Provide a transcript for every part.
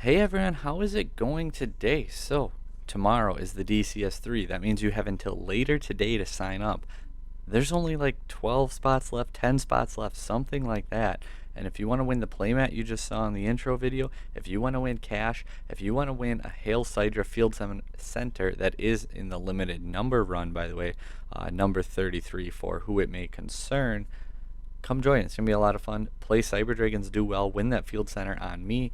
Hey everyone, how is it going today? So, tomorrow is the DCS3. That means you have until later today to sign up. There's only like 12 spots left, 10 spots left, something like that. And if you want to win the playmat you just saw in the intro video, if you want to win cash, if you want to win a Hail Sidra Field Center that is in the limited number run, by the way, number 33 for who it may concern, come join. It's going to be a lot of fun. Play Cyber Dragons, do well, win that field center on me,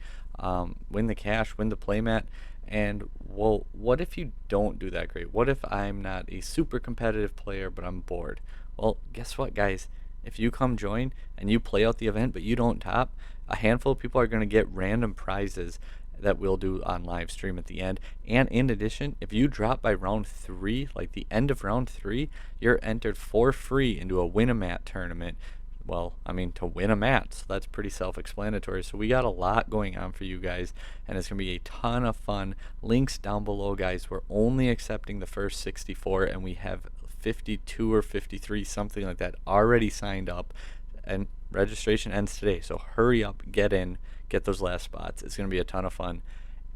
win the cash, win the playmat. And well, what if you don't do that great? What if I'm not a super competitive player but I'm bored? Well, guess what, guys? If you come join and you play out the event but you don't top, a handful of people are going to get random prizes that we'll do on live stream at the end. And in addition, if you drop by round 3, like the end of round 3, you're entered for free into a win-a-mat tournament. Well, I mean, to win a mat, so that's pretty self-explanatory. So we got a lot going on for you guys, and it's going to be a ton of fun. Links down below, guys. We're only accepting the first 64, and we have 52 or 53, something like that, already signed up, and registration ends today. So hurry up, get in, get those last spots. It's going to be a ton of fun.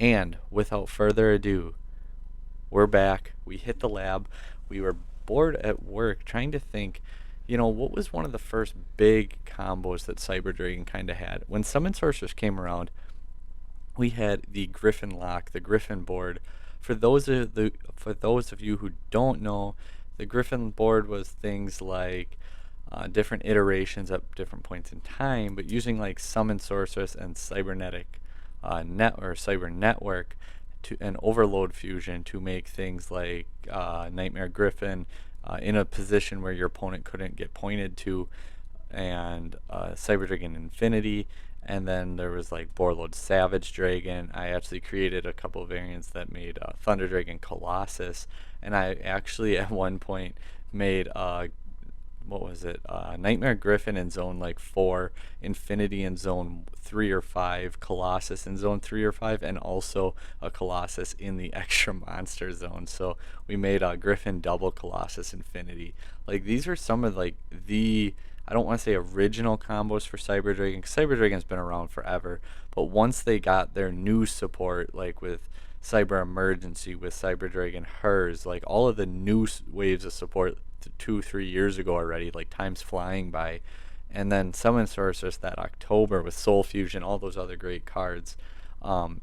And without further ado, we're back. We hit the lab. We were bored at work trying to think, what was one of the first big combos that Cyber Dragon kind of had? When Summon Sorceress came around, we had the Griffin Lock, the Griffin board. For those of you who don't know, the Griffin board was things like different iterations at different points in time, but using like Summon Sorceress and Cybernetic Cyber Network to an Overload fusion to make things like Nightmare Griffin in a position where your opponent couldn't get pointed to, and Cyber Dragon Infinity, and then there was like Borload Savage Dragon. I actually created a couple of variants that made Thunder Dragon Colossus, and I actually at one point made what was it? Nightmare Griffin in zone like 4, Infinity in zone 3 or 5, Colossus in zone 3 or 5, and also a Colossus in the extra monster zone. So we made a Griffin double Colossus Infinity. Like, these are some of like the, I don't want to say original combos for Cyber Dragon, because Cyber Dragon's been around forever, but once they got their new support, like with Cyber Emergency, with Cyber Dragon Hers, like all of the new waves of support 2-3 years ago already, like time's flying by, and then Summon Sorceress that October with Soul Fusion, all those other great cards.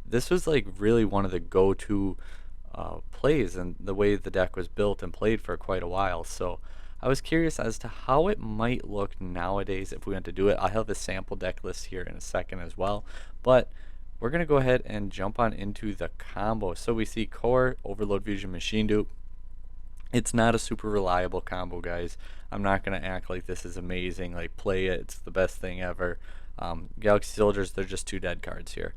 This was like really one of the go-to plays, and the way the deck was built and played for quite a while. So I was curious as to how it might look nowadays if we went to do it. I'll have the sample deck list here in a second as well, but we're going to go ahead and jump on into the combo. So we see Core, Overload Fusion, Machine Dupe. It's not a super reliable combo, guys. I'm not going to act like this is amazing. Like, play it. It's the best thing ever. Galaxy Soldiers, they're just 2 dead cards here.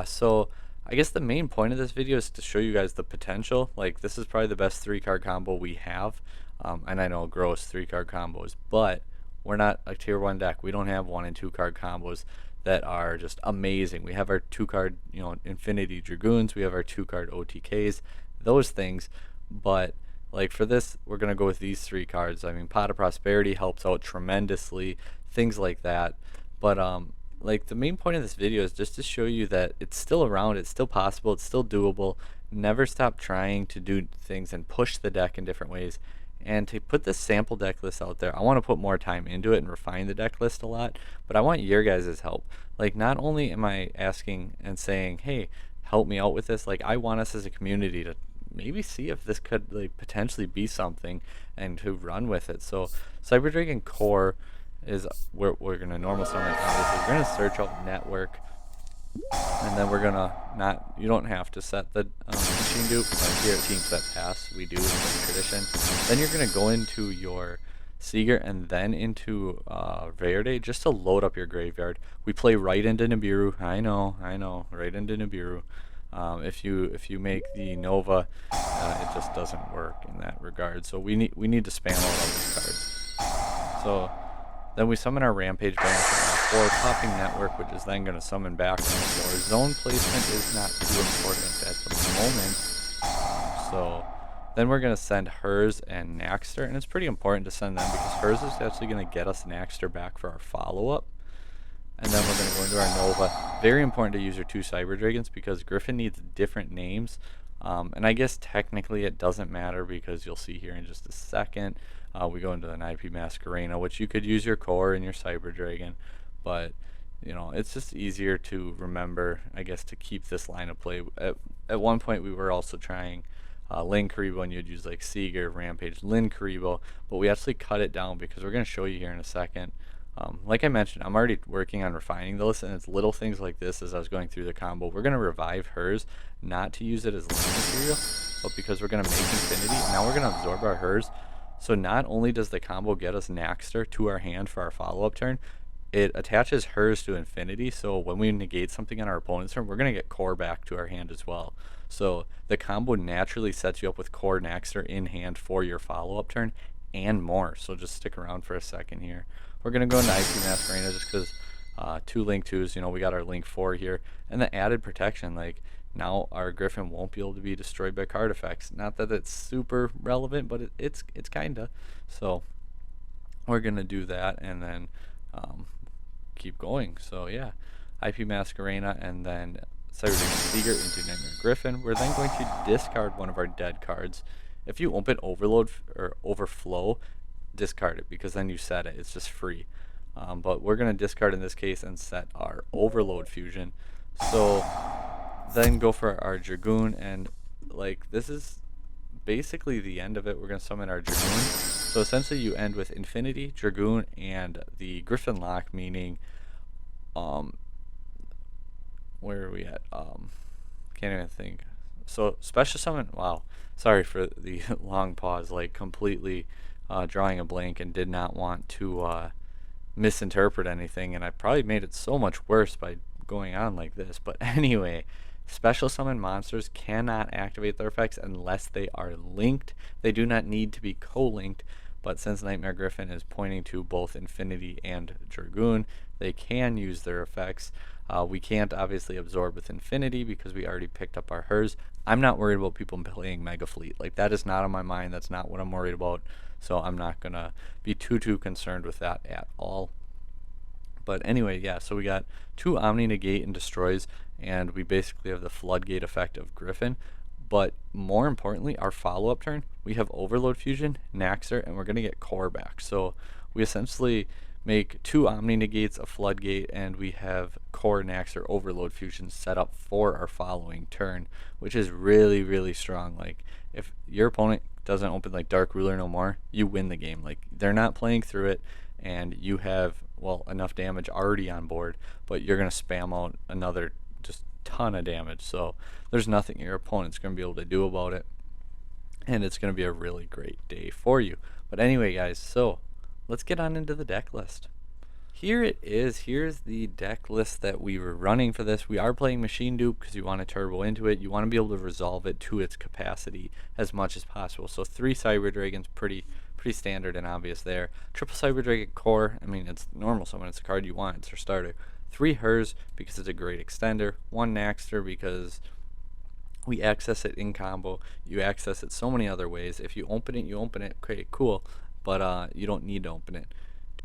So I guess the main point of this video is to show you guys the potential. Like, this is probably the best 3-card combo we have. And I know gross 3-card combos, but we're not a tier 1 deck. We don't have 1 and 2-card combos that are just amazing. We have our 2-card, Infinity Dragoons. We have our 2-card OTKs, those things. But like for this, we're going to go with these 3 cards. I mean, Pot of Prosperity helps out tremendously, things like that. But like the main point of this video is just to show you that it's still around, it's still possible, it's still doable. Never stop trying to do things and push the deck in different ways. And to put this sample deck list out there, I want to put more time into it and refine the deck list a lot, but I want your guys' help. Like, not only am I asking and saying, hey, help me out with this, like I want us as a community to maybe see if this could like potentially be something and to run with it. So Cyber Dragon Core is we're gonna normal summon. Obviously we're gonna search out Network, and then we're gonna not, you don't have to set the Machine Dupe, like here at Team Set Pass we do in tradition. Then you're gonna go into your Seeger and then into Verde just to load up your graveyard. We play right into Nibiru. I know, right into Nibiru. If you make the Nova, it just doesn't work in that regard. So we need to spam all of these cards. So then we summon our Rampage Banner for 4, popping Network, which is then going to summon back on the floor. Zone placement is not too important at the moment. So then we're going to send Hers and Naxter, and it's pretty important to send them because Hers is actually going to get us Naxter back for our follow-up. and then we're going to go into our Nova. Very important to use your 2 Cyber Dragons because Griffin needs different names. And I guess technically it doesn't matter because you'll see here in just a second. We go into an IP Masquerena, which you could use your core and your Cyber Dragon, but you know, it's just easier to remember, I guess, to keep this line of play. At one point, we were also trying Lin Karibo, and you'd use like Seeger, Rampage, Lin Karibo, but we actually cut it down because we're going to show you here in a second. Like I mentioned, I'm already working on refining the list, and it's little things like this as I was going through the combo. We're going to revive hers, not to use it as land material, but because we're going to make Infinity. Now we're going to absorb our hers. So not only does the combo get us Naxter to our hand for our follow-up turn, it attaches hers to Infinity, so when we negate something on our opponent's turn, we're going to get core back to our hand as well. So the combo naturally sets you up with core Naxter in hand for your follow-up turn and more. So just stick around for a second here. We're going to go into IP Masquerena just because 2 Link 2s, you know, we got our Link 4 here. And the added protection, like now our Griffin won't be able to be destroyed by card effects. Not that it's super relevant, but it's kinda. So we're going to do that and then keep going. So yeah, IP Masquerena and then Cyber Dragon Seeger into Nightmare Griffin. We're then going to discard one of our dead cards. If you open Overload or Overflow, discard it because then you set it. It's just free. But we're going to discard in this case and set our Overload Fusion. So then go for our Dragoon, and like this is basically the end of it. We're going to summon our Dragoon. So essentially you end with Infinity, Dragoon, and the Griffin Lock, meaning where are we at? Can't even think. So special summon, wow, sorry for the long pause, like completely drawing a blank and did not want to misinterpret anything, and I probably made it so much worse by going on like this. But anyway, special summon monsters cannot activate their effects unless they are linked. They do not need to be co-linked, but since Nightmare Griffin is pointing to both Infinity and Dragoon, they can use their effects. We can't obviously absorb with Infinity because we already picked up our hers. I'm not worried about people playing Mega Fleet. Like, that is not on my mind. That's not what I'm worried about. So I'm not going to be too concerned with that at all. But anyway, yeah, so we got 2 Omni Negate and Destroys, and we basically have the Floodgate effect of Griffin. But more importantly, our follow-up turn, we have Overload Fusion, Naxter, and we're going to get Core back. So we essentially make 2 Omni Negates, a Floodgate, and we have Core, Naxter, Overload Fusion set up for our following turn, which is really strong. Like, if your opponent doesn't open like Dark Ruler no more, you win the game. Like, they're not playing through it, and you have, well, enough damage already on board, but you're going to spam out another just ton of damage. So there's nothing your opponent's going to be able to do about it, and it's going to be a really great day for you. But anyway, guys, so let's get on into the deck list. Here it is. Here's the deck list that we were running for this. We are playing Machine Dupe because you want to turbo into it. You want to be able to resolve it to its capacity as much as possible. So 3 Cyber Dragons, pretty standard and obvious there. Triple Cyber Dragon Core, I mean, it's normal summon. It's a card you want. It's your starter. 3 Hers because it's a great extender. 1 Naxter because we access it in combo. You access it so many other ways. If you open it, you open it. Okay, cool. But you don't need to open it.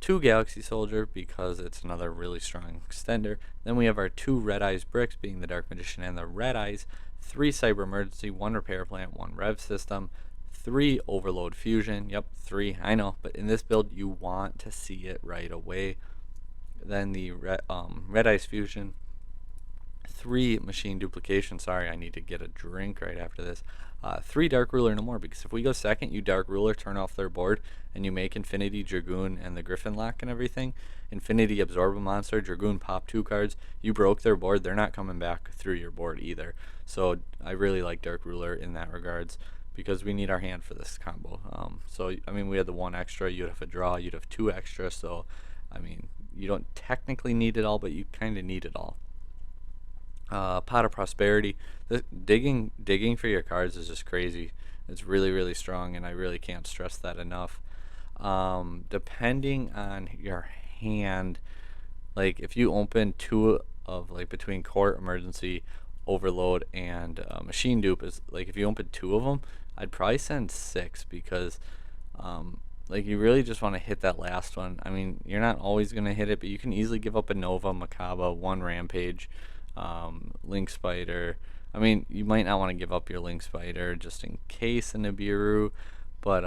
2 Galaxy Soldier because it's another really strong extender. Then we have our 2 Red Eyes Bricks, being the Dark Magician and the Red Eyes. 3 Cyber Emergency, 1 Repair Plant, 1 Rev System. 3 Overload Fusion. Yep, 3, I know. But in this build, you want to see it right away. Then the Red Eyes Fusion. 3 Machine Duplication. Sorry, I need to get a drink right after this. 3 Dark Ruler no more, because if we go second, you Dark Ruler, turn off their board, and you make Infinity, Dragoon, and the Griffin Lock and everything. Infinity absorb a monster, Dragoon pop 2 cards. You broke their board, they're not coming back through your board either. So I really like Dark Ruler in that regards, because we need our hand for this combo. So I mean, we had the 1 extra, you'd have a draw, you'd have 2 extra, so I mean, you don't technically need it all, but you kind of need it all. Pot of Prosperity. Digging for your cards is just crazy. It's really strong, and I really can't stress that enough. Depending on your hand, like if you open 2 of, like, between Court, Emergency, Overload, and Machine Dupe, is like if you open 2 of them, I'd probably send 6, because like you really just want to hit that last one. I mean, you're not always gonna hit it, but you can easily give up a Nova, Makaba, one Rampage, Link Spider. I mean, you might not want to give up your Link Spider just in case a Nibiru, but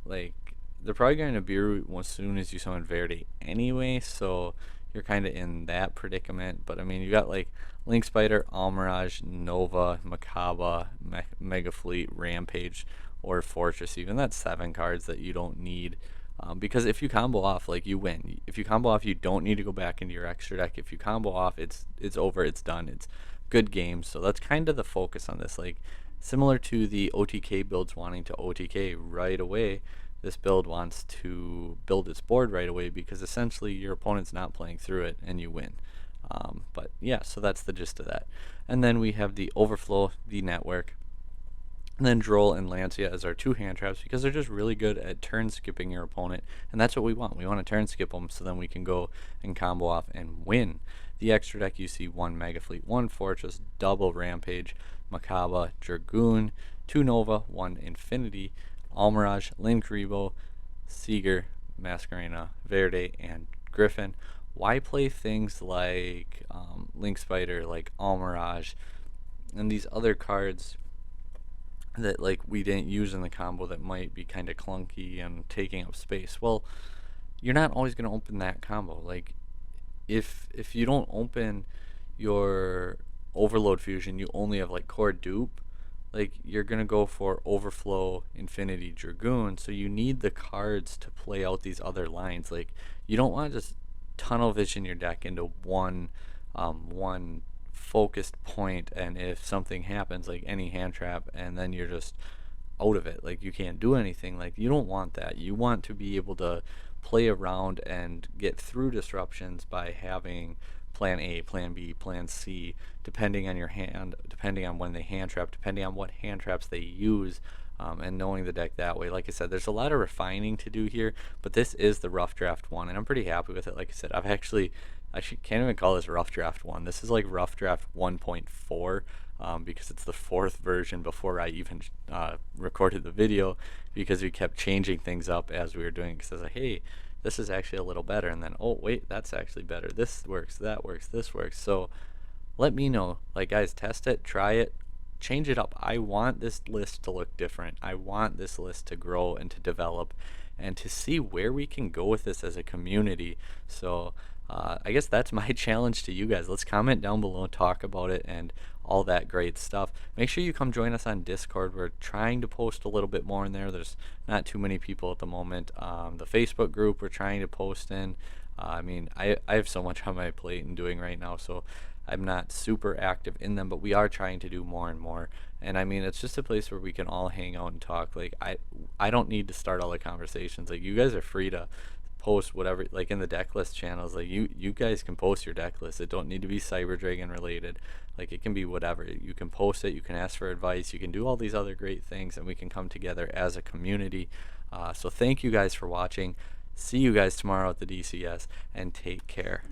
like they're probably going to Nibiru as soon as you summon Verde anyway, so you're kind of in that predicament. But I mean, you got like Link Spider, Almirage, Nova, Makaba, Mega Fleet, Rampage, or Fortress. Even that's 7 cards that you don't need. Because if you combo off, like you win. If you combo off, you don't need to go back into your extra deck. If you combo off, it's over. It's done. It's good game. So that's kind of the focus on this. Like similar to the OTK builds wanting to OTK right away, this build wants to build its board right away because essentially your opponent's not playing through it and you win. But yeah, so that's the gist of that. And then we have the Overflow, the Network, and then Droll and Lancia as our 2 hand traps because they're just really good at turn skipping your opponent, and that's what we want. We want to turn skip them so then we can go and combo off and win. The extra deck, you see 1 Mega Fleet, 1 Fortress, double Rampage, Makaba, Dragoon, 2 Nova, 1 Infinity, Almirage, Linkuriboh, Seeger, Masquerena, Verde, and Griffin. Why play things like Link Spider, like Almirage, and these other cards that like we didn't use in the combo that might be kind of clunky and taking up space? Well, you're not always going to open that combo. Like if you don't open your Overload Fusion, you only have like core dupe, like you're gonna go for Overflow, Infinity, Dragoon, so you need the cards to play out these other lines. Like you don't want to just tunnel vision your deck into one focused point, and if something happens, like any hand trap, and then you're just out of it, like you can't do anything. Like you don't want that. You want to be able to play around and get through disruptions by having plan A, plan B, plan C, depending on your hand, depending on when they hand trap, depending on what hand traps they use, and knowing the deck that way. Like I said, there's a lot of refining to do here, but this is the rough draft 1, and I'm pretty happy with it. Like I said, I can't even call this rough draft 1. This is like rough draft 1.4. Because it's the 4th version before I even recorded the video, because we kept changing things up as we were doing it. Because I was like, hey, this is actually a little better, and then, oh wait, that's actually better. This works, that works, this works. So let me know, like guys, test it, try it, change it up. I want this list to look different. I want this list to grow and to develop and to see where we can go with this as a community. So I guess that's my challenge to you guys. Let's comment down below and talk about it and all that great stuff. Make sure you come join us on Discord. We're trying to post a little bit more in there. There's not too many people at the moment. The Facebook group we're trying to post in. I mean, I have so much on my plate and doing right now, so I'm not super active in them, but we are trying to do more and more. And I mean, it's just a place where we can all hang out and talk. Like I don't need to start all the conversations. Like you guys are free to post whatever, like in the deck list channels. Like you guys can post your deck list. It don't need to be Cyber Dragon related. Like it can be whatever. You can post it, you can ask for advice, you can do all these other great things, and we can come together as a community. So thank you guys for watching. See you guys tomorrow at the DCS, and take care.